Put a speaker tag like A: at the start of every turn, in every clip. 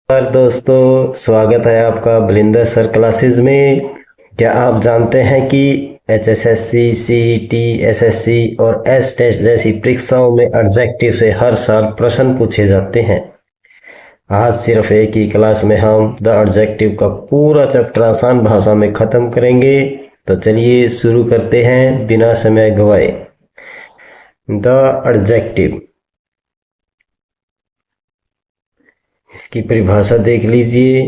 A: नमस्कार दोस्तों, स्वागत है आपका बलिंदर सर क्लासेस में। क्या आप जानते हैं कि एचएसएससी, सीईटी, एसएससी और एस टेस्ट जैसी परीक्षाओं में एडजेक्टिव से हर साल प्रश्न पूछे जाते हैं। आज सिर्फ एक ही क्लास में हम द एडजेक्टिव का पूरा चैप्टर आसान भाषा में खत्म करेंगे। तो चलिए शुरू करते हैं बिना समय गवाए। द एडजेक्टिव, इसकी परिभाषा देख लीजिए।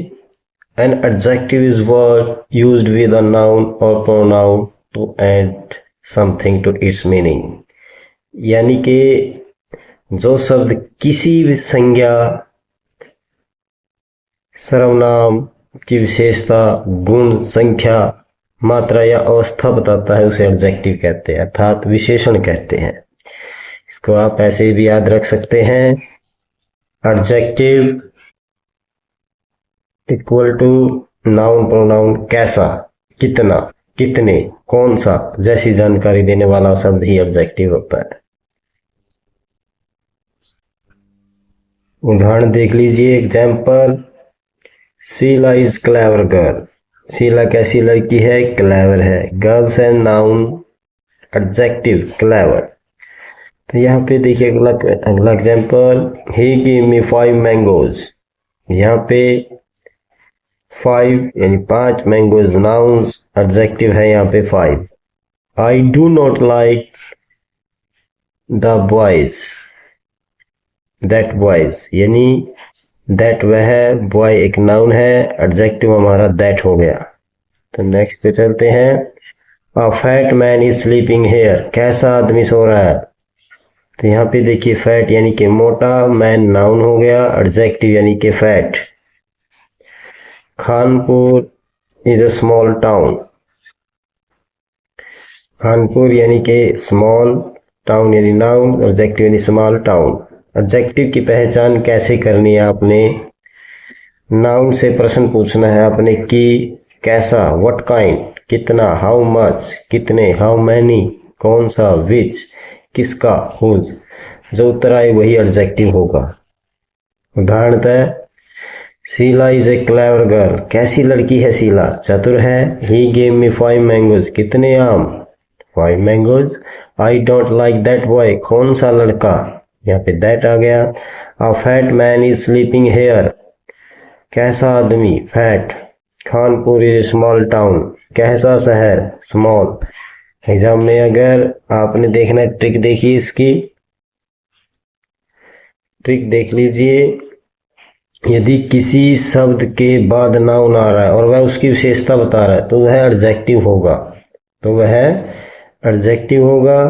A: An adjective is word used with a noun or pronoun to add something to its meaning। यानी कि जो शब्द किसी भी संज्ञा, सर्वनाम की विशेषता, गुण, संख्या, मात्रा या अवस्था बताता है उसे एडजेक्टिव कहते हैं, अर्थात विशेषण कहते हैं। इसको आप ऐसे भी याद रख सकते हैं, adjective equal to noun pronoun कैसा, कितना, कितने, कौन सा जैसी जानकारी देने वाला शब्द ही एडजेक्टिव होता है। उदाहरण देख लीजिए। Example, Sheela is clever girl. Sheela कैसी लड़की है? क्लेवर है। Girls and noun, adjective clever. तो यहाँ पे देखिए अगला example, he give me 5 mangoes. यहाँ पे 5 यानी 5 मैंगोज नाउन्स, एडजेक्टिव है यहाँ पे 5। I do not like the boys, that boys यानी दैट वह है, बॉय एक नाउन है, एडजेक्टिव हमारा दैट हो गया। तो नेक्स्ट पे चलते हैं। A fat man is sleeping here. कैसा आदमी सो रहा है? तो यहाँ पे देखिए फैट यानी कि मोटा, मैन नाउन हो गया, एडजेक्टिव यानी कि fat. Kanpur is a small town. Kanpur यानी कि स्मॉल, टाउन यानी नाउन, एडजेक्टिव यानी स्मॉल टाउन। एडजेक्टिव की पहचान कैसे करनी है आपने? नाउन से प्रश्न पूछना है आपने कि कैसा, व्हाट काइंड, कितना, हाउ मच, कितने, हाउ मैनी, कौन सा, विच, किसका, हुज। जो उत्तर आए वही एडजेक्टिव होगा। उदाहरणतः, Sheela is a clever girl. कैसी लड़की है शीला? चतुर है। He gave me 5 mangoes. कितने आम? 5 mangoes. I don't like that boy. कौन सा लड़का? यहाँ पे दैट आ गया। A fat man is sleeping here. कैसा आदमी? Fat. Kanpur is a small town. कैसा शहर? स्मॉल। एग्जाम में अगर आपने देखना ट्रिक देखिए, इसकी ट्रिक देख लीजिए। यदि किसी शब्द के बाद नाउन आ रहा है और वह उसकी विशेषता बता रहा है तो वह एडजेक्टिव होगा,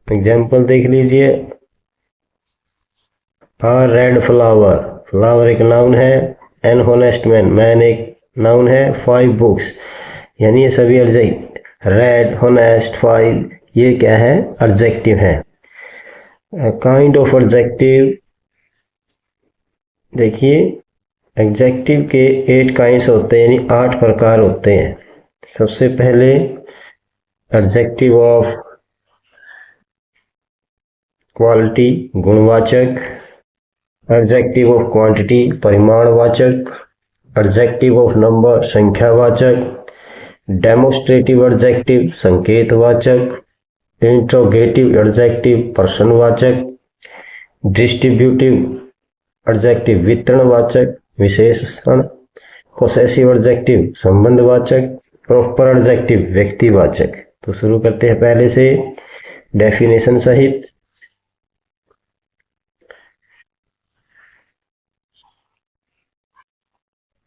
A: एग्जाम्पल देख लीजिए। अ रेड फ्लावर, फ्लावर एक नाउन है। एन होनेस्ट मैन, मैन एक नाउन है। 5 बुक्स यानी ये सभी एडजेक्टिव, रेड, होनेस्ट, 5 ये क्या है? एडजेक्टिव है। काइंड ऑफ एडजेक्टिव देखिए, एडजेक्टिव के 8 काइंड्स होते हैं, यानी 8 प्रकार होते हैं। सबसे पहले एडजेक्टिव ऑफ क्वालिटी, गुणवाचक। एडजेक्टिव ऑफ क्वांटिटी, परिमाणवाचक। एडजेक्टिव ऑफ नंबर, संख्यावाचक। डेमोस्ट्रेटिव एडजेक्टिव, संकेतवाचक। इंट्रोगेटिव एडजेक्टिव, प्रश्नवाचक। डिस्ट्रीब्यूटिव एडजेक्टिव, वितरणवाचक, विशेषण। पोसेसिव एडजेक्टिव, संबंधवाचक। प्रॉपर एडजेक्टिव, व्यक्तिवाचक। तो शुरू करते हैं पहले से डेफिनेशन सहित।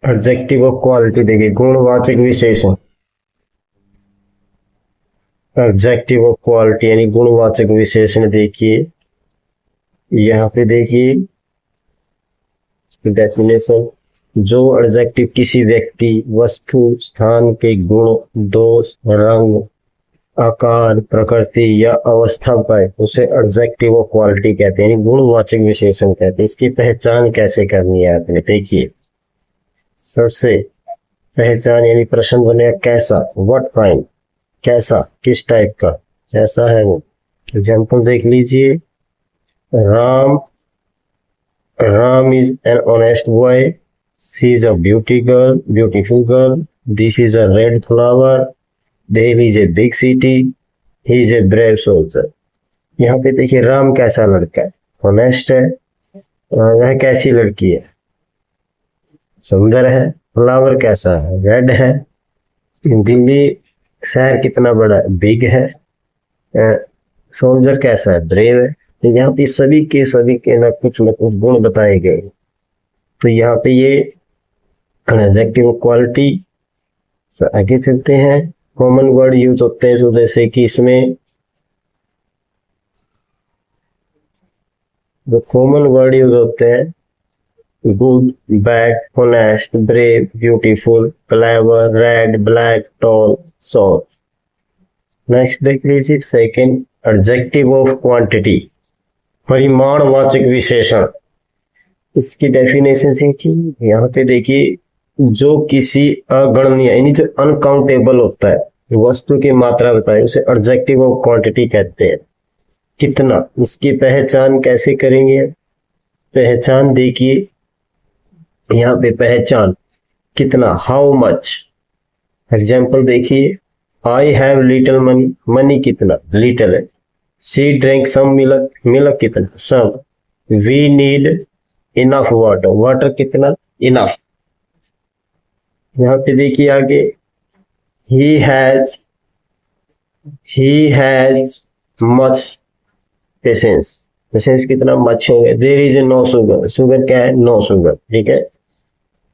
A: एडजेक्टिव ऑफ क्वालिटी देखिए, गुणवाचक विशेषण। एडजेक्टिव ऑफ क्वालिटी यानी गुणवाचक विशेषण देखिए, यहाँ पे देखिए डेफिनेशन। जो एडजेक्टिव किसी व्यक्ति, वस्तु, स्थान के गुण, दोष, रंग, आकार, प्रकृति या अवस्था पाए उसे एडजेक्टिव ऑफ क्वालिटी कहते हैं, यानी गुणवाचक विशेषण कहते हैं। इसकी पहचान कैसे करनी है आपने देखिए। सबसे पहचान यानी प्रश्न बनेगा कैसा, व्हाट काइंड, कैसा किस टाइप का, कैसा है वो। एग्जाम्पल देख लीजिए। Ram is an honest boy. She is a beautiful girl, this is a red flower, there is a big city, he is a brave soldier. यहाँ पे देखिए राम कैसा लड़का है, ऑनेस्ट है। वह कैसी लड़की है, सुंदर है। फ्लावर कैसा है, रेड है। दिल्ली शहर कितना बड़ा है, बिग है। सोल्जर कैसा है, ब्रेव है। तो यहाँ पे सभी के ना कुछ गुण बताए गए। तो यहाँ पे ये एडजेक्टिव क्वालिटी। तो आगे चलते हैं, कॉमन वर्ड यूज होते हैं, तो जैसे कि इसमें जो कॉमन वर्ड यूज होते हैं, good, bad, honest, brave, beautiful, clever, red, black, tall, short. Next देख लीजिए, सेकंड, एडजेक्टिव ऑफ क्वांटिटी, परिमाणवाचक विशेषण। इसकी डेफिनेशन देखिए, यहाँ पे देखिए, जो किसी अगणनीय यानी जो अनकाउंटेबल होता है, वस्तु की मात्रा बताए, उसे एडजेक्टिव ऑफ क्वांटिटी कहते हैं। कितना, इसकी पहचान कैसे करेंगे? पहचान देखिए, यहाँ पे पहचान कितना, हाउ मच। एग्जाम्पल देखिए, I have little money, money कितना, लिटिल है। She drink some milk, milk कितना, सम। We need enough water, water कितना, इनफ। यहाँ पे देखिए आगे, he has much patience, patience कितना, मच हो गया। There is no sugar, sugar क्या है, नो शुगर, ठीक है।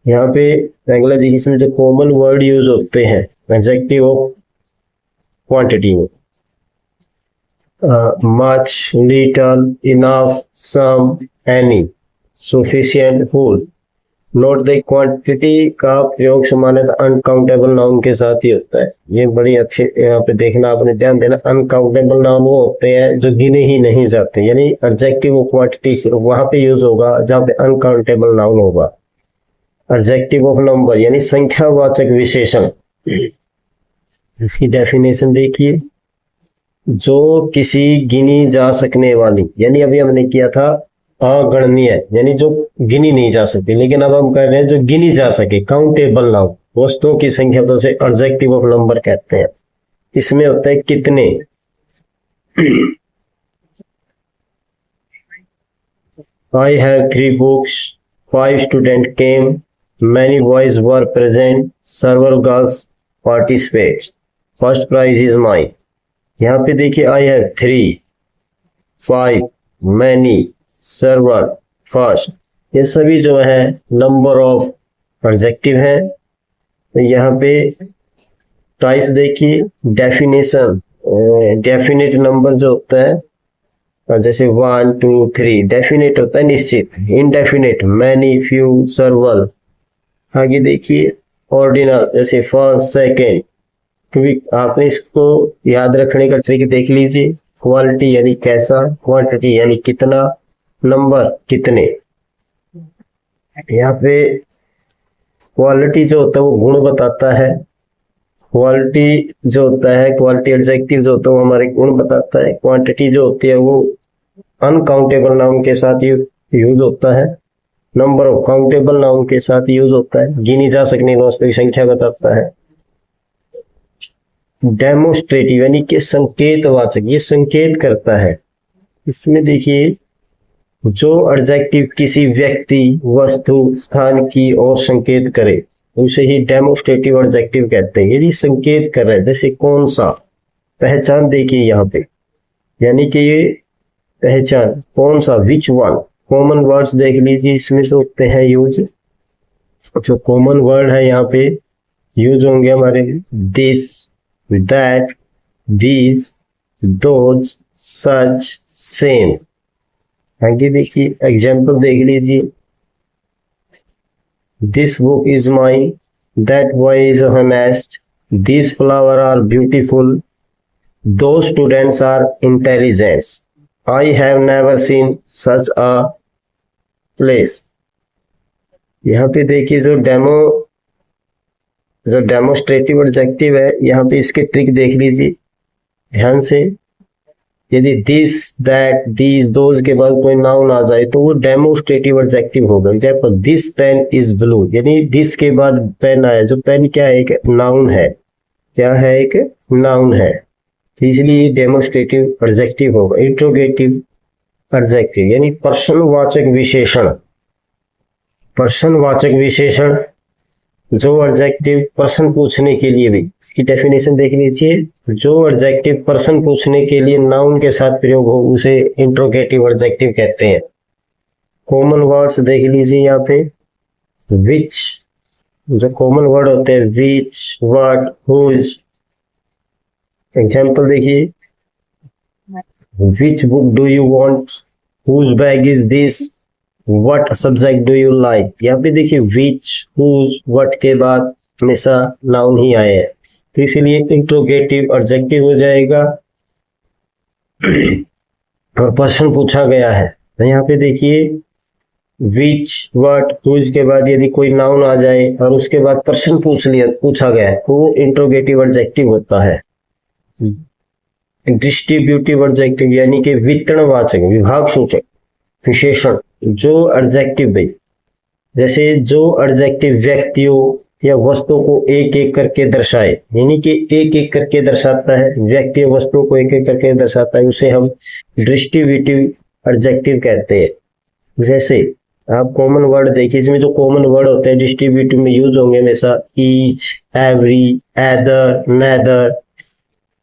A: यहाँ पे अगला देखिए, इसमें जो कॉमन वर्ड यूज होते हैं एडजेक्टिव ऑफ क्वांटिटी में, much, little, enough, some, any, sufficient, full. Note the quantity का प्रयोग सामान्यतः अनकाउंटेबल नाउन के साथ ही होता है। ये बड़ी अच्छी यहाँ पे देखना, आपने ध्यान देना। अनकाउंटेबल नाउन वो होते हैं जो गिने ही नहीं जाते, यानी एडजेक्टिव ऑफ क्वांटिटी सिर्फ वहां पे यूज होगा जहां पे अनकाउंटेबल नाउन होगा। एडजेक्टिव ऑफ नंबर यानी संख्यावाचक विशेषण, इसकी डेफिनेशन देखिए, जो किसी गिनी जा सकने वाली, यानी अभी हमने किया था अगणनीय, यानी जो गिनी नहीं जा सकती, लेकिन अब हम कर रहे हैं जो गिनी जा सके, काउंटेबल नाउन, वस्तुओं की संख्या, तो उसे एडजेक्टिव ऑफ नंबर कहते हैं। इसमें होता है कितने। I have 3 books, 5 students came, many boys were present, several girls participate, first prize is mine। यहाँ पे देखिए, I have 3, 5, many, several, first, ये सभी जो है नंबर ऑफ एडजेक्टिव है। तो यहाँ पे टाइप देखिए, डेफिनेशन, डेफिनेट नंबर जो होता है, जैसे 1, 2, 3, डेफिनेट होता है निश्चित। Indefinite, many, few, सर्वल। आगे देखिए, ऑर्डिनल, जैसे फर्स्ट, सेकेंड। क्योंकि आपने इसको याद रखने का ट्रिक देख लीजिए, क्वालिटी यानी कैसा, क्वांटिटी यानी कितना, नंबर कितने। यहाँ पे क्वालिटी जो होता है वो गुण बताता है, क्वालिटी जो होता है, क्वालिटी एडजेक्टिव जो होता है वो हमारे गुण बताता है। क्वांटिटी जो होती है वो अनकाउंटेबल नाउन के साथ यूज होता है। नंबर ऑफ काउंटेबल नाउन के साथ यूज होता है, गिनी जा सकने वस्तु की संख्या बताता है। डेमोस्ट्रेटिव यानी कि संकेतवाचक, ये संकेत करता है। इसमें देखिए, जो एडजेक्टिव किसी व्यक्ति, वस्तु, स्थान की ओर संकेत करे उसे ही डेमोस्ट्रेटिव एडजेक्टिव कहते हैं। यदि संकेत कर रहा है, जैसे कौन सा, पहचान देखिए यहाँ पे, यानी कि ये पहचान कौन सा, विच वन। कॉमन वर्ड्स देख लीजिए, इसमें जो होते हैं यूज, जो कॉमन वर्ड है यहाँ पे यूज होंगे हमारे, this, that, these, those, such, same. आगे देखिए, एग्जाम्पल देख लीजिए, this book is mine, that boy is honest, this flower are beautiful, those students are intelligent, I have never seen such a place. यहाँ पे देखिए, जो डेमोस्ट्रेटिव एडजेक्टिव है, यहाँ पे इसके ट्रिक देख लीजिए ध्यान से। यदि दिस दैट दीज दोज के बाद कोई नाउन आ जाए तो वो डेमोस्ट्रेटिव एडजेक्टिव होगा। Example this pen is blue, यानी दिस के बाद पेन आया, जो पेन क्या है, एक नाउन है, क्या है, एक नाउन है, तो इसलिए डेमोस्ट्रेटिव एडजेक्टिव होगा। इंट्रोगेटिव एडजेक्टिव यानी प्रश्नवाचक विशेषण, प्रश्नवाचक विशेषण, जो एडजेक्टिव प्रश्न पूछने के लिए भी, इसकी डेफिनेशन देख लीजिए, जो एडजेक्टिव प्रश्न पूछने के लिए नाउन के साथ प्रयोग हो उसे इंट्रोगेटिव एडजेक्टिव कहते हैं। कॉमन वर्ड्स देख लीजिए यहाँ पे, विच, जो कॉमन वर्ड होते हैं, विच, व्हाट, हुज। एग्जाम्पल देखिए, which book do you want, whose bag is this, what subject do you like. यहाँ पे देखिए विच, हुज, व्हाट के बाद हमेशा नाउन ही आए हैं, तो इसीलिए इंट्रोगेटिव एडजेक्टिव हो जाएगा। और प्रश्न पूछा गया है, तो यहाँ पे देखिए विच, व्हाट, हुज के बाद यदि कोई नाउन आ जाए और उसके बाद प्रश्न पूछा गया है तो वो इंट्रोगेटिव एडजेक्टिव होता है। डिस्ट्रीब्यूटिव एडजेक्टिव यानी कि वितरणवाचक, विभाग सूचक विशेषण, जो एडजेक्टिव भाई, जैसे जो एडजेक्टिव व्यक्तियों या वस्तुओं को एक एक करके दर्शाए, यानी कि एक एक करके दर्शाता है, व्यक्ति वस्तुओं को एक एक करके दर्शाता है, उसे हम डिस्ट्रीब्यूटिव एडजेक्टिव कहते हैं। जैसे आप कॉमन वर्ड देखिए, इसमें जो कॉमन वर्ड होते हैं डिस्ट्रीब्यूटिव में यूज होंगे हमेशा, ईच, एवरी, एदर, नेदर।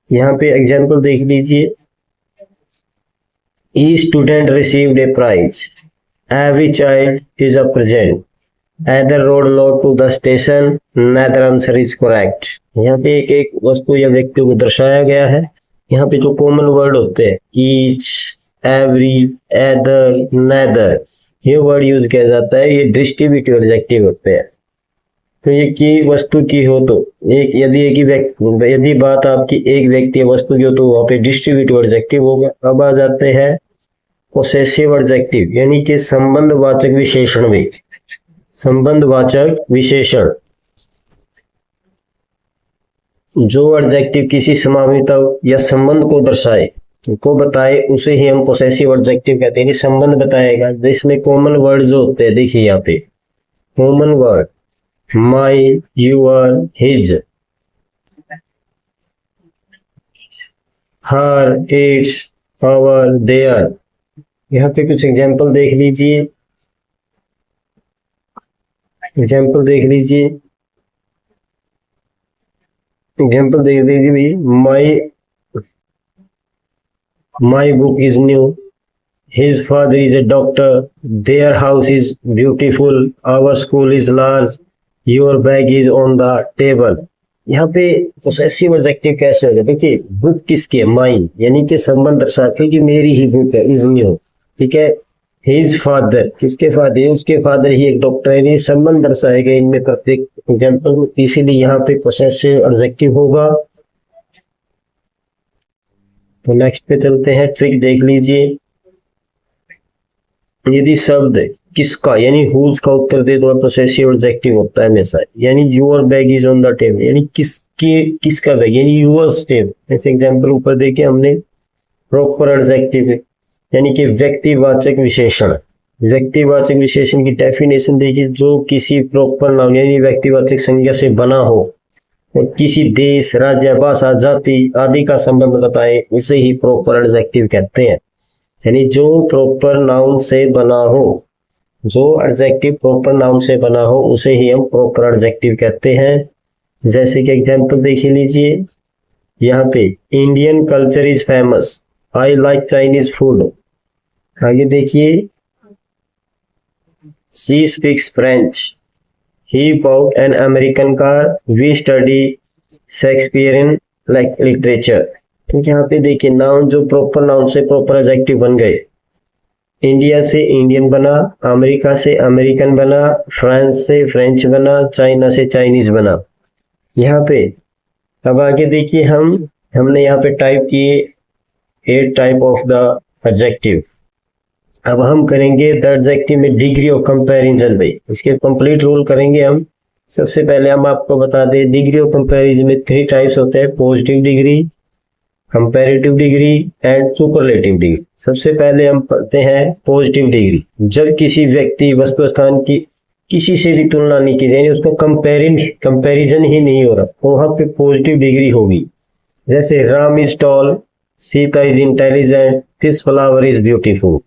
A: यहाँ पे एग्जाम्पल देख लीजिए, each student received a prize, every child is a present, either rode load to the station, neither answer is correct। यहाँ पे एक एक वस्तु या व्यक्ति को दर्शाया गया है। यहाँ पे जो कॉमन वर्ड होते हैं, each, every, either, neither, ये वर्ड यूज किया जाता है, ये डिस्ट्रीब्यूटिव एडजेक्टिव होते हैं। तो ये की वस्तु की हो तो एक, यदि बात आपकी एक व्यक्ति वस्तु की हो तो वहां पे डिस्ट्रीब्यूटिव एडजेक्टिव होगा। अब आ जाते हैं पोसेसिव एडजेक्टिव यानी कि संबंधवाचक विशेषण में, संबंधवाचक विशेषण, जो एडजेक्टिव किसी समामिता या संबंध को दर्शाए, को बताए, उसे ही हम पोसेसिव एडजेक्टिव कहते हैं। संबंध बताएगा, जिसमें कॉमन वर्ड जो होते हैं, देखिए यहाँ पे common word my, your, his, her, its, our, their। यहाँ पे कुछ एग्जाम्पल देख लीजिए, एग्जाम्पल देख लीजिए, एग्जाम्पल देख लीजिए भाई, my book is new, his father is a doctor, their house is beautiful, our school is large, your bag is on the table। यहाँ पे पोसेसिव एडजेक्टिव कैसे होगा, देखिए बुक किसकी है, माइन, यानी कि संबंध दर्शाते कि मेरी ही बुक है, इज न्यू, ठीक है। हिज फादर, किसके फादर है, उसके फादर ही एक डॉक्टर है, ये संबंध दर्शाएगा इनमें प्रत्येक एग्जाम्पल में, इसीलिए यहाँ पे पोसेसिव एडजेक्टिव होगा। तो नेक्स्ट पे चलते हैं, ट्रिक देख लीजिए। यदि शब्द किसका यानी हुज का उत्तर दे दो, पोसेसिव एडजेक्टिव होता है हमेशा। यानी your bag is on the table, यानी किसका बैग, यानी यूअर्स टेबल। ऐसे एग्जांपल ऊपर देखे हमने। प्रॉपर एडजेक्टिव यानी कि व्यक्तिवाचक विशेषण, व्यक्तिवाचक विशेषण की डेफिनेशन देखिए, जो किसी प्रॉपर नाउन यानी व्यक्तिवाचक संज्ञा से बना हो और किसी देश, राज्य, भाषा, जाति आदि का संबंध बताए, उसे ही प्रॉपर एडजेक्टिव कहते हैं। यानी जो प्रॉपर नाउन से बना हो, जो एडजेक्टिव प्रॉपर नाउन से बना हो, उसे ही हम प्रॉपर एडजेक्टिव कहते हैं। जैसे कि एग्जांपल देख लीजिए यहाँ पे, Indian culture is famous, I like Chinese food. आगे देखिए, she speaks French, he bought an American car, we study Shakespearean literature. तो यहाँ पे देखिए नाउन जो प्रॉपर नाउन से प्रॉपर एडजेक्टिव बन गए। इंडिया से इंडियन बना, अमेरिका से अमेरिकन बना, फ्रांस से फ्रेंच बना, चाइना से चाइनीज बना। यहाँ पे अब आगे देखिए, हमने यहाँ पे टाइप किए 8 टाइप ऑफ द एडजेक्टिव। अब हम करेंगे द एडजेक्टिव में डिग्री ऑफ कंपैरिजन भाई, इसके कंप्लीट रूल करेंगे हम। सबसे पहले हम आपको बता दें, डिग्री ऑफ कंपैरिजन में 3 टाइप्स होते हैं, positive degree, comparative degree and superlative degree. सबसे पहले हम पढ़ते हैं पॉजिटिव डिग्री। जब किसी व्यक्ति वस्तु स्थान की किसी से भी तुलना नहीं की जाए, उसका कंपैरिजन ही नहीं हो रहा, तो वहां पे पॉजिटिव डिग्री होगी। जैसे Ram is tall, Sita is intelligent, this flower is beautiful.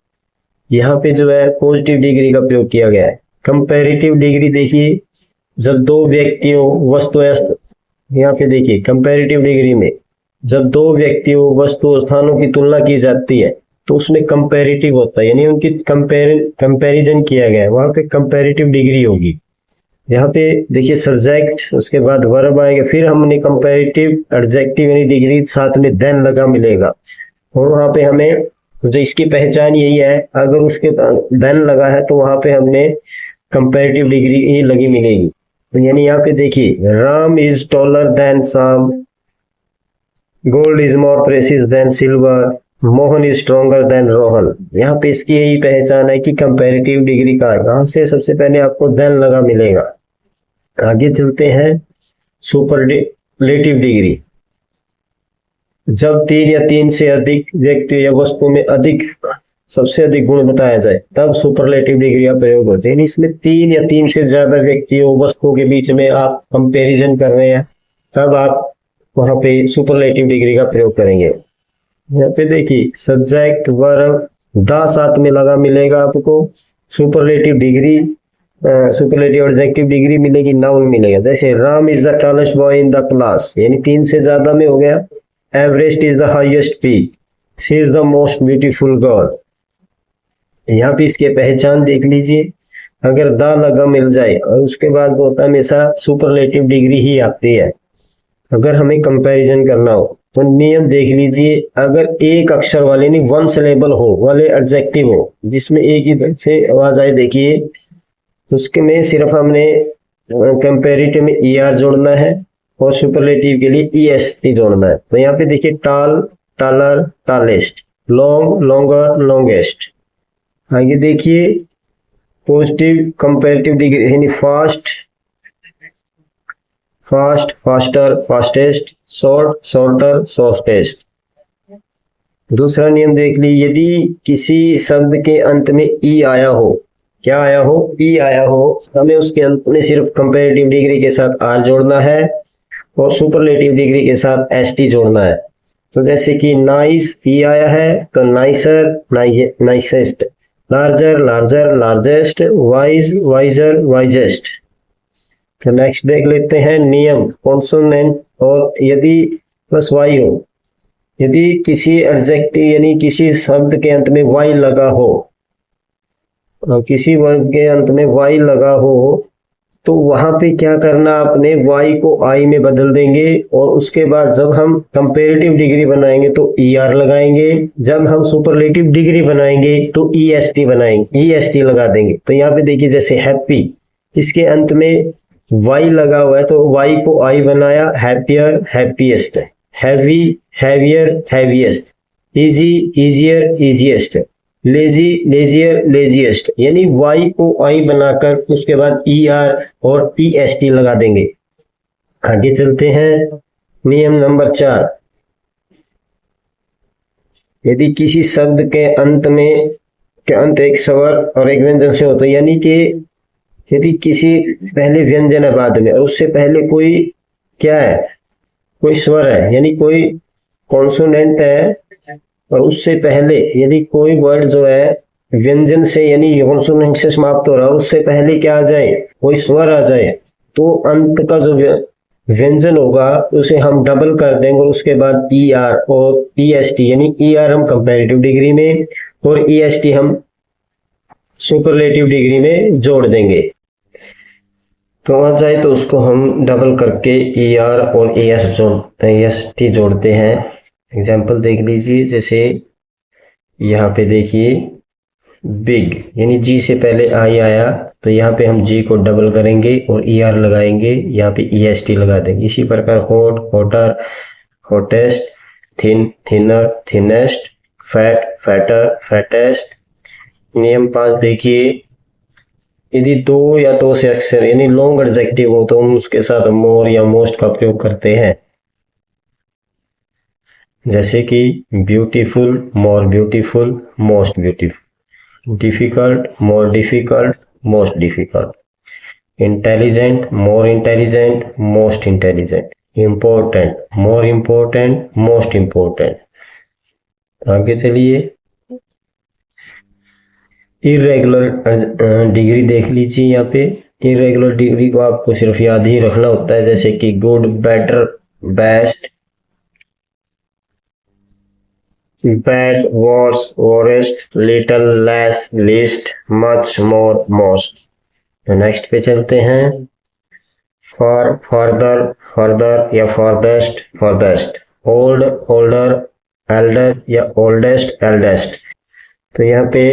A: यहाँ पे जो है पॉजिटिव डिग्री का प्रयोग किया गया है। कंपैरेटिव डिग्री देखिए, जब दो व्यक्तियों वस्तु, यहाँ पे देखिए कंपैरेटिव डिग्री में जब दो व्यक्तियों वस्तु स्थानों की तुलना की जाती है तो उसमें कंपैरेटिव होता है, यानी उनकी कंपैरिजन किया गया है, वहां पे कंपैरेटिव डिग्री होगी। यहाँ पे देखिए सब्जेक्ट, उसके बाद वर्ब आएगा, फिर हमने कंपैरेटिव एडजेक्टिव यानी डिग्री साथ में देन लगा मिलेगा, और वहां पे हमें जो इसकी पहचान यही है, अगर उसके देन लगा है तो वहां पे हमने कंपैरेटिव डिग्री ही लगी मिलेगी। तो यानी यहाँ पे देखिए Ram is taller than Shyam, gold is more precious than silver, Mohan is stronger than Rohan. यहाँ पे इसकी यही पहचान है कि कंपैरेटिव डिग्री का है। कहां से? सबसे पहले आपको देन लगा मिलेगा। आगे चलते हैं सुपरलेटिव डिग्री। जब 3 या 3 से अधिक व्यक्ति या वस्तु में सबसे अधिक गुण बताया जाए तब सुपरलेटिव डिग्री का प्रयोग होता है। इसमें 3 या 3 से ज्यादा व्यक्तियों वस्तुओं के बीच में आप कंपैरिजन कर रहे हैं, तब आप वहां पे सुपरलेटिव डिग्री का प्रयोग करेंगे। यहाँ पे देखिए सब्जेक्ट वर्ब द साथ में लगा मिलेगा आपको, superlative degree superlative adjective degree मिलेगी, नाउन मिलेगा। जैसे Ram is the tallest boy in the class, यानी 3 से ज्यादा में हो गया। Everest is the highest peak, she is the most beautiful girl. यहाँ पे इसके पहचान देख लीजिए, अगर द लगा मिल जाए और उसके बाद जो होता है हमेशा सुपरलेटिव डिग्री ही आती है अगर हमें कंपैरिजन करना हो। तो नियम देख लीजिए, अगर एक अक्षर वाले नहीं 1 सिलेबल हो वाले एडजेक्टिव हो जिसमें एक ही से आवाज आए, देखिए उसके में सिर्फ हमने कंपैरेटिव में er जोड़ना है और सुपरलेटिव के लिए est जोड़ना है। तो यहाँ पे देखिए टाल, taller, tallest, long, longer, longest. आगे देखिए पॉजिटिव कंपैरेटिव डिग्री यानी fast, fast, faster, fastest, short, shorter, shortest. दूसरा नियम देख ली, यदि किसी शब्द के अंत में ई आया हो, क्या आया हो? ई आया हो, हमें उसके अंत में सिर्फ कंपैरेटिव डिग्री के साथ आर जोड़ना है और सुपरलेटिव डिग्री के साथ एसटी जोड़ना है। तो जैसे कि नाइस ई आया है तो nicer, nicest, larger, larger, largest, wise, wiser, wisest. तो नेक्स्ट देख लेते हैं नियम कॉन्सोनेंट और यदि प्लस वाई हो, यदि किसी एडजेक्टिव यानी किसी शब्द के अंत में वाई लगा हो और किसी वर्ड के अंत में वाई लगा हो तो वहां पे क्या करना, आपने वाई को आई में बदल देंगे और उसके बाद जब हम कंपैरेटिव डिग्री बनाएंगे तो er लगाएंगे, जब हम सुपरलेटिव डिग्री बनाएंगे तो est बनाएंगे, est लगा देंगे। तो यहाँ पे देखिए जैसे हैप्पी, इसके अंत में वाई लगा हुआ है तो वाई को आई बनाया, happier, happiest, heavy, heavier, heaviest, easy, easier, easiest, lazy, leisure, laziest. यानी वाई को आई बनाकर उसके बाद er और est लगा देंगे। आगे चलते हैं नियम नंबर 4। यदि किसी शब्द के अंत एक स्वर और एक व्यंजन से हो, तो यानी कि यदि किसी पहले व्यंजन है बाद में और उससे पहले कोई क्या है, कोई स्वर है यानी कोई कॉन्सोनेंट है और उससे पहले यदि कोई वर्ड जो है व्यंजन से यानी कॉन्सोनेंट से समाप्त हो रहा है, उससे पहले क्या आ जाए, कोई स्वर आ जाए, तो अंत का जो व्यंजन होगा उसे हम डबल कर देंगे और उसके बाद er और est, यानी er हम कंपैरेटिव डिग्री में और est हम सुपरलेटिव डिग्री में जोड़ देंगे। तो आ जाए तो उसको हम डबल करके er और est जोड़ते हैं। एग्जाम्पल देख लीजिए, जैसे यहाँ पे देखिए बिग यानी जी से पहले आई आया तो यहाँ पे हम जी को डबल करेंगे और er लगाएंगे, यहाँ पे est लगा देंगे। इसी प्रकार hot, hotter, hottest, thin, thinner, thinnest, fat, fatter, fattest. नियम 5 देखिए, यदि 2 या 2 से अक्षर यानी लॉन्ग एडजेक्टिव हो तो हम उसके साथ मोर या मोस्ट का प्रयोग करते हैं। जैसे कि beautiful, more beautiful, most beautiful, difficult, more difficult, most difficult, intelligent, more intelligent, most intelligent, important, more important, most important. आगे चलिए, इरेगुलर डिग्री देख लीजिए। यहाँ पे इरेगुलर डिग्री को आपको सिर्फ याद ही रखना होता है, जैसे कि good, better, best, bad, worse, worst, little, less, least, much, more, most. तो नेक्स्ट पे चलते हैं, फॉर, फर्दर, फर्दर या farthest, farthest, old, older, elder या ओल्डेस्ट, एल्डेस्ट। तो यहाँ पे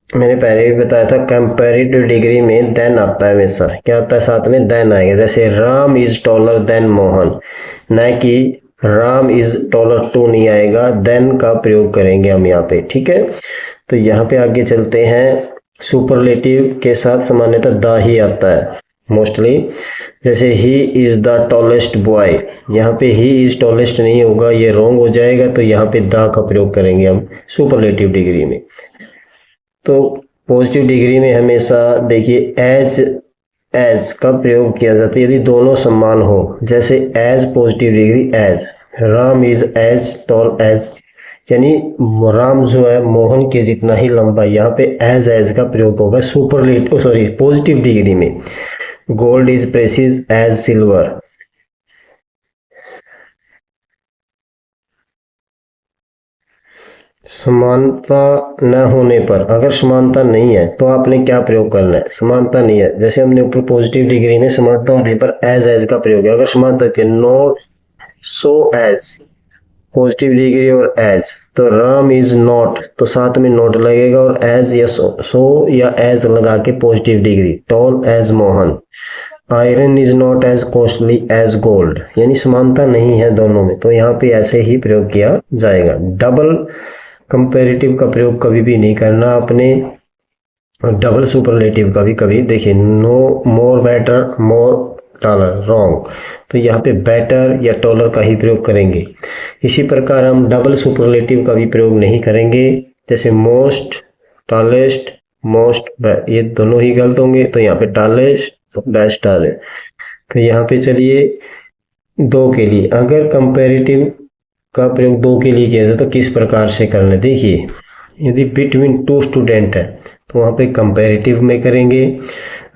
A: मैंने पहले भी बताया था, कंपैरेटिव डिग्री में देन आता है हमेशा। क्या आता है साथ में? देन आएगा। जैसे Ram is taller than Mohan, न कि राम इज टॉलर टू नहीं आएगा, देन का प्रयोग करेंगे हम यहाँ पे, ठीक है। तो यहाँ पे आगे चलते हैं, सुपरलेटिव के साथ सामान्यतः द ही आता है मोस्टली। जैसे he is the tallest boy, यहाँ पे ही इज टॉलेस्ट नहीं होगा, ये रॉन्ग हो जाएगा, तो यहाँ पे द का प्रयोग करेंगे हम सुपरलेटिव डिग्री में। तो पॉजिटिव डिग्री में हमेशा देखिए एज, एज का प्रयोग किया जाता है यदि दोनों समान हो। जैसे as positive degree, as Ram is as tall as, यानी राम जो है मोहन के जितना ही लंबा। यहाँ पे एज का प्रयोग होगा सुपरलेटिव, सॉरी पॉजिटिव डिग्री में। Gold is precious as silver. समानता न होने पर, अगर समानता नहीं है तो आपने क्या प्रयोग करना है? समानता नहीं है, जैसे हमने ऊपर पॉजिटिव डिग्री में समानता होने पर एज का प्रयोग है। अगर समानता है not so as, positive degree और एज, तो राम इज नॉट, तो साथ में नॉट लगेगा और एज या सो या एज लगा के positive degree, tall as Mohan. Iron is not as costly as gold, यानी समानता नहीं है दोनों में, तो यहाँ पे ऐसे ही प्रयोग किया जाएगा। डबल कंपैरेटिव का प्रयोग कभी भी नहीं करना आपने, और डबल सुपरलेटिव का भी कभी। देखिए नो, मोर, बेटर, मोर, टॉलर, रॉन्ग, तो यहाँ पे बेटर या टॉलर का ही प्रयोग करेंगे। इसी प्रकार हम डबल सुपरलेटिव का भी प्रयोग नहीं करेंगे, जैसे मोस्ट, टॉलेस्ट, मोस्ट, ये दोनों ही गलत होंगे, तो यहाँ पे टॉलेस्ट, बेस्ट आ रहे। तो यहाँ पे चलिए दो के लिए, अगर कंपैरेटिव का प्रयोग दो के लिए किया जाए तो किस प्रकार से करना है? देखिए यदि बिटवीन टू स्टूडेंट है तो वहाँ पे कंपैरेटिव में करेंगे।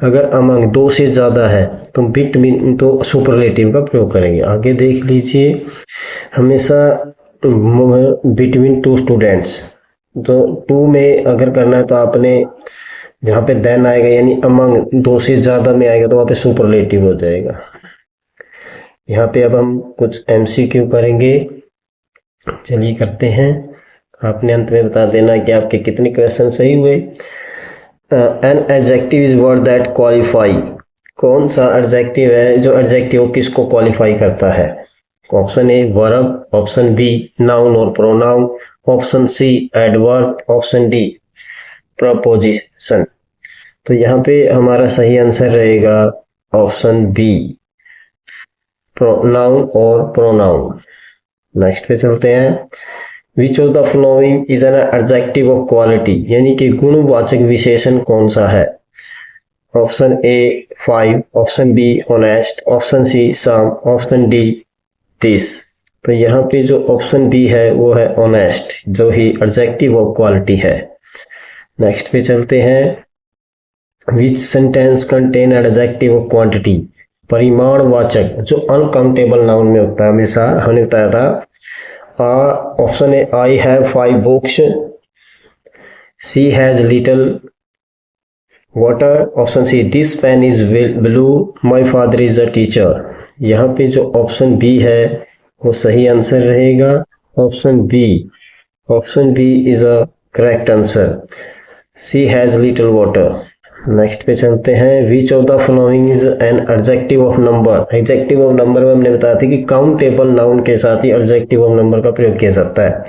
A: अगर अमंग दो से ज़्यादा है तो बिटवीन, तो सुपरलेटिव का प्रयोग करेंगे। आगे देख लीजिए, हमेशा बिटवीन टू स्टूडेंट्स, तो टू में अगर करना है तो आपने जहाँ पे देन आएगा, यानी अमंग दो से ज़्यादा में आएगा तो वहाँ पे सुपरलेटिव हो जाएगा। यहाँ पे अब हम कुछ MCQ करेंगे, चलिए करते हैं। आपने अंत में बता देना कि आपके कितने क्वेश्चन सही हुए। An adjective is word that qualify, कौन सा एडजेक्टिव है जो एडजेक्टिव किसको क्वालिफाई करता है? Option A verb, option B noun और pronoun, option C adverb, option D preposition. तो यहाँ पे हमारा सही आंसर रहेगा ऑप्शन बी, नाउन और प्रोनाउन। नेक्स्ट पे चलते हैं, which of the following is an adjective of quality, यानी कि गुणवाचक विशेषण कौन सा है? Option A 5, option B honest, option C some, option D this. तो यहाँ पे जो ऑप्शन बी है वो है ऑनेस्ट, जो ही एडजेक्टिव ऑफ क्वालिटी है। नेक्स्ट पे चलते हैं, which sentence contain adjective of quantity, परिमाणवाचक जो अनकाउंटेबल नाउन में होता है, हमेशा हमने बताया था। Option A I have 5 books, she has little water, option C this pen is blue, my father is a teacher. यहाँ पे जो ऑप्शन बी है वो सही आंसर रहेगा, option B. Option B is a correct answer, she has little water. Next पे चलते हैं, which of the following is an adjective of number. Adjective of number में हमने बताया था कि काउंटेबल नाउन के साथ ही एडजेक्टिव ऑफ नंबर का प्रयोग किया जाता है।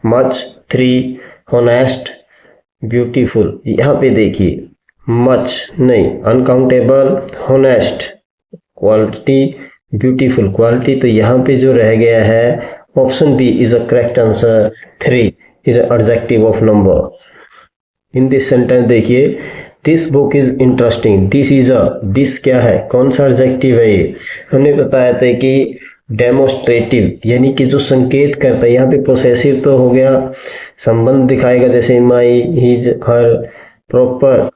A: Much, 3, honest, beautiful. यहाँ पे देखिए मच नहीं, uncountable, honest quality, beautiful quality, तो यहाँ पे जो रह गया है option B is a correct answer. 3 is adjective of number. In this sentence देखिए, this book is interesting. This is a, this क्या है, कौन सा एडजेक्टिव है ये? हमने बताया था कि डेमोस्ट्रेटिव, यानी कि जो संकेत करता है। यहाँ पे पोसेसिव तो हो गया, संबंध दिखाएगा, जैसे माई, हिज, हर। प्रॉपर,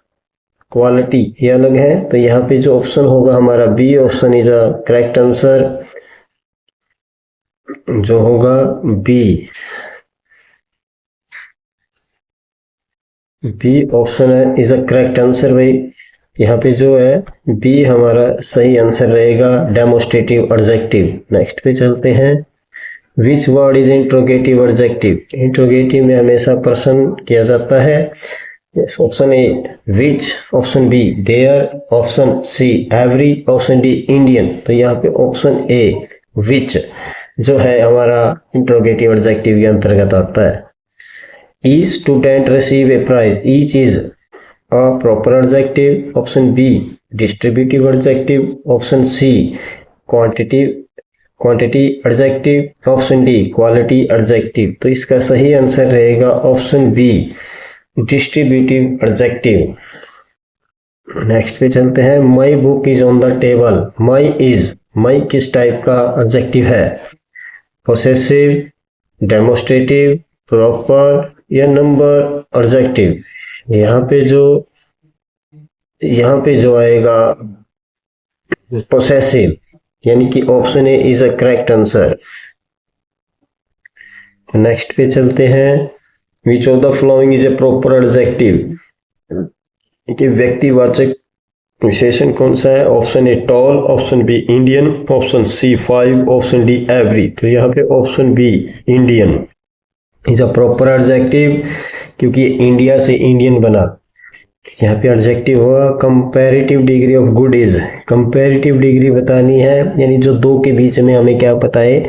A: क्वालिटी, ये अलग है। तो यहाँ पे जो ऑप्शन होगा हमारा B option is a correct answer, जो होगा बी ऑप्शन है इज अ करेक्ट आंसर। भाई यहाँ पे जो है बी हमारा सही आंसर रहेगा, डेमोस्ट्रेटिव एडजेक्टिव। नेक्स्ट पे चलते हैं। Which word is interrogative adjective? Interrogative में हमेशा प्रश्न किया जाता है। Option A which, option B there, option C every, option D Indian. तो यहाँ पे ऑप्शन ए विच जो है हमारा इंट्रोगेटिव एडजेक्टिव के अंतर्गत आता है। Each student receive a prize. Each is a proper adjective. Option B distributive adjective. Option C quantity adjective. Option D quality adjective. तो इसका सही आंसर रहेगा option B distributive adjective. Next पे चलते हैं। My book is on the table. My किस type का adjective है? पोसेसिव, डेमोस्ट्रेटिव, प्रॉपर या नंबर एडजेक्टिव? यहाँ पे जो आएगा पोसेसिव, यानी कि option A is a correct answer. Next पे चलते हैं। Which of the following is a proper adjective? कि व्यक्तिवाचक विशेषण कौन सा है? Option A tall, option B Indian, option C 5, option D every. तो यहाँ पे option B Indian is a proper adjective, क्योंकि इंडिया से इंडियन बना। यहाँ पे एडजेक्टिव होगा comparative degree of good is. Comparative degree बतानी है, यानी जो दो के बीच में हमें क्या पता है,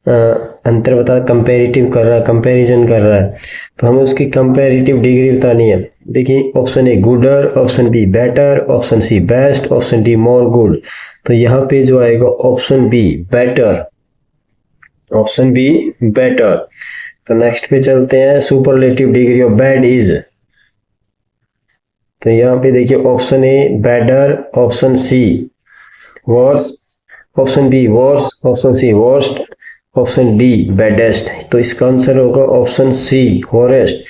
A: अंतर बता, कंपैरेटिव कर रहा है, कंपैरिजन कर रहा है, तो हमें उसकी कंपैरेटिव डिग्री बतानी है। देखिए option A gooder, option B better, option C best, option D more good. तो यहाँ पे जो आएगा option B better, option B better. तो नेक्स्ट पे चलते हैं। Superlative degree of bad is. तो यहाँ पे देखिए option A better, option C worse, option B worse, option C worst, option D baddest. तो इसका आंसर होगा option C worst.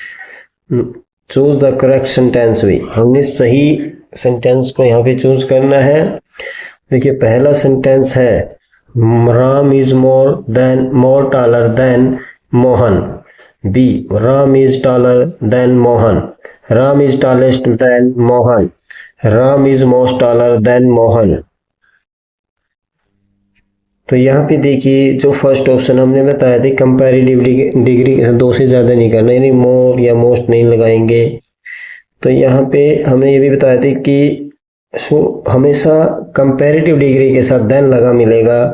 A: Choose the correct sentence. भी हमने सही सेंटेंस को यहाँ पे चूज करना है। देखिए पहला सेंटेंस है Ram is more taller than Mohan. B Ram is taller than Mohan, Ram is tallest than Mohan, Ram is most taller than Mohan. तो यहाँ पे देखिए जो फर्स्ट ऑप्शन हमने बताया था कंपैरेटिव डिग्री दो से ज़्यादा नहीं करना, यानी मोर या मोस्ट नहीं लगाएंगे। तो यहाँ पे हमने ये भी बताया था कि हमेशा कंपैरेटिव डिग्री के साथ देन लगा मिलेगा।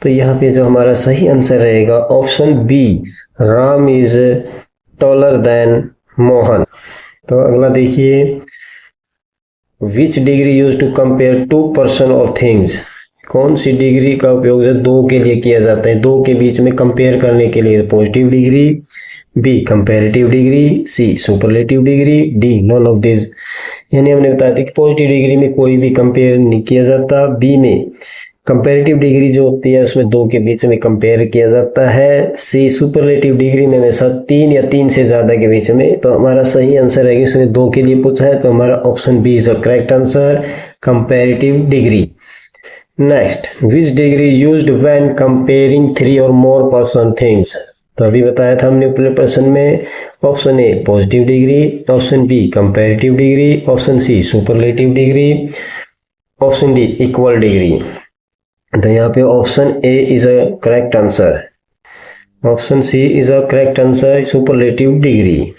A: तो यहाँ पे जो हमारा सही आंसर रहेगा option B Ram is taller than Mohan. तो अगला देखिए which degree use to compare two person और थिंग्स। कौन सी डिग्री का उपयोग दो के लिए किया जाता है, दो के बीच में कंपेयर करने के लिए? Positive degree, B comparative degree, C superlative degree, D none of this. यानी हमने बताया था कि पॉजिटिव डिग्री में कोई भी कंपेयर नहीं किया जाता, बी में कंपैरेटिव डिग्री जो होती है उसमें दो के बीच में कंपेयर किया जाता है, सी सुपरलेटिव डिग्री में हमेशा तीन या तीन से ज्यादा के बीच में। तो हमारा सही आंसर है कि उसने दो के लिए पूछा है, तो हमारा option B is a correct answer, comparative degree. Next, which degree used when comparing three और मोर पर्सन थिंग्स। तो अभी बताया था हमने अपने प्रश्न में। Option A positive degree, option B comparative degree, option C superlative degree, option D equal degree. तो यहाँ पे option A is a correct answer, option C is a correct answer, superlative degree.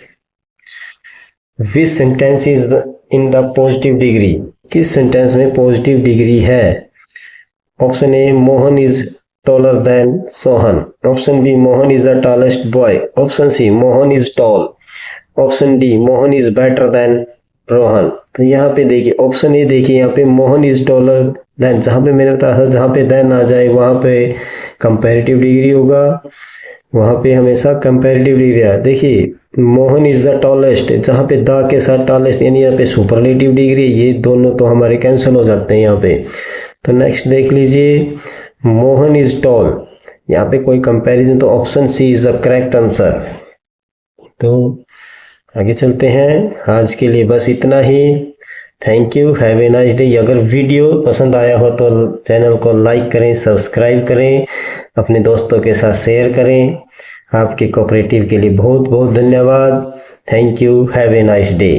A: Which sentence is in the positive degree. किस सेंटेंस में positive degree है? Option A Mohan is taller than Sohan, option B Mohan is the tallest boy, option C Mohan is tall, option D Mohan is better than Rohan. तो यहाँ पे देखिए option ए देखिए यहाँ पे मोहन इज टॉलर देन, जहाँ पे मैंने बताया था जहाँ पे देन आ जाए वहाँ पे कंपैरेटिव डिग्री होगा, वहाँ पे हमेशा कंपैरेटिव डिग्री है। देखिए मोहन इज द टॉलेस्ट, जहाँ पे द के साथ टॉलेस्ट यानी यहाँ पे सुपरलेटिव डिग्री, ये दोनों तो हमारे कैंसिल हो जाते हैं यहाँ पे। तो नेक्स्ट देख लीजिए, मोहन इज टॉल, यहाँ पे कोई कंपैरिजन, तो option C is the correct answer. तो आगे चलते हैं, आज के लिए बस इतना ही। Thank you, have a nice day. अगर वीडियो पसंद आया हो तो चैनल को लाइक करें, सब्सक्राइब करें, अपने दोस्तों के साथ शेयर करें। आपके कोऑपरेटिव के लिए बहुत बहुत धन्यवाद। Thank you, have a nice day.